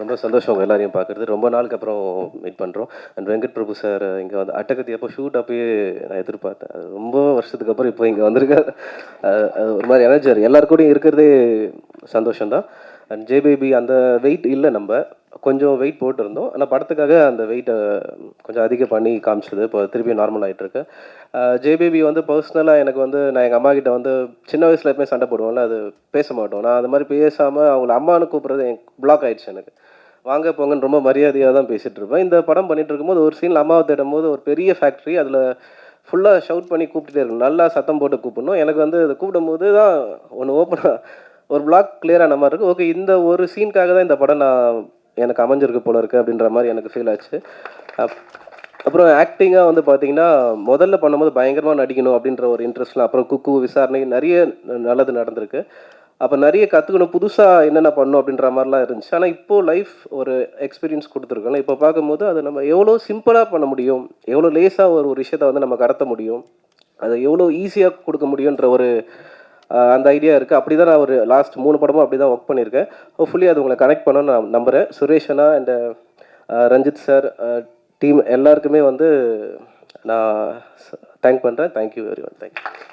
ரொம்ப சந்தோஷம் உங்க எல்லாரையும் பார்க்குறது. ரொம்ப நாளுக்கு அப்புறம் மீட் பண்ணுறோம். அண்ட் வெங்கட் பிரபு சார் இங்கே வந்து அட்டகத்தி அப்போ ஷூட் அப்பயே நான் எதிர்பார்த்தேன். அது ரொம்ப வருஷத்துக்கு அப்புறம் இப்போ இங்கே வந்திருக்காரு. அது ஒரு மாதிரி எனர்ஜர் எல்லார் கூடயும் இருக்கிறதே சந்தோஷம் தான். அண்ட் ஜே பேபி அந்த வெயிட் இல்லை நம்ம கொஞ்சம் வெயிட் போட்டிருந்தோம். ஆனால் படத்துக்காக அந்த வெயிட்டை கொஞ்சம் அதிகம் பண்ணி காமிச்சது. இப்போ திருப்பி நார்மல் ஆகிட்டு இருக்கு. ஜே பேபி வந்து பர்சனலாக எனக்கு வந்து நான் எங்கள் அம்மா கிட்ட வந்து சின்ன வயசில் எப்பவுமே சண்டை போடுவோம்ல, அது பேச மாட்டோம். நான் அது மாதிரி பேசாமல் அவங்கள அம்மானு கூப்பிட்றது எனக்கு பிளாக் ஆயிடுச்சு எனக்கு. வாங்க போங்கன்னு ரொம்ப மரியாதையாக தான் பேசிகிட்டு இருப்பேன். இந்த படம் பண்ணிட்டு இருக்கும்போது ஒரு சீனில் அம்மாவை தேடும்போது ஒரு பெரிய ஃபேக்ட்ரி அதில் ஃபுல்லாக ஷவுட் பண்ணி கூப்பிட்டுட்டே இருக்கணும். நல்லா சத்தம் போட்டு கூப்பிடணும். எனக்கு வந்து அதை கூப்பிடும்போது தான் ஒன்று ஓப்பனாக ஒரு பிளாக் கிளியரான மாதிரி இருக்குது. ஓகே, இந்த ஒரு சீனுக்காக தான் இந்த படம் எனக்கு அமைஞ்சிருக்கு போல இருக்குது அப்படின்ற மாதிரி எனக்கு ஃபீல் ஆச்சு. அப்புறம் ஆக்டிங்காக வந்து பார்த்தீங்கன்னா முதல்ல பண்ணும்போது பயங்கரமாக நடிக்கணும் அப்படின்ற ஒரு இன்ட்ரெஸ்ட்லாம், அப்புறம் குக்கு விசாரணை நிறைய நல்லது நடந்திருக்கு. அப்போ நிறைய கற்றுக்கணும், புதுசாக என்னென்ன பண்ணணும் அப்படின்ற மாதிரிலாம் இருந்துச்சு. ஆனால் இப்போது லைஃப் ஒரு எக்ஸ்பீரியன்ஸ் கொடுத்துருக்கோம்ல, இப்போ பார்க்கும்போது அதை நம்ம எவ்வளோ சிம்பிளாக பண்ண முடியும், எவ்வளோ லேஸாக ஒரு ஒரு விஷயத்தை வந்து நம்ம கடத்த முடியும், அதை எவ்வளோ ஈஸியாக கொடுக்க முடியுன்ற ஒரு அந்த ஐடியா இருக்குது. அப்படி தான் நான் ஒரு லாஸ்ட் 3 படமும் அப்படி தான் ஒர்க் பண்ணியிருக்கேன். ஹோப்ஃபுல்லி அது உங்களை கனெக்ட் பண்ணணும்னு நான் நம்புகிறேன். சுரேஷ் அண்ணா அண்ட் ரஞ்சித் சார், டீம் எல்லாருக்குமே வந்து நான் தேங்க் பண்ணுறேன். Thank you very much. தேங்க்யூ.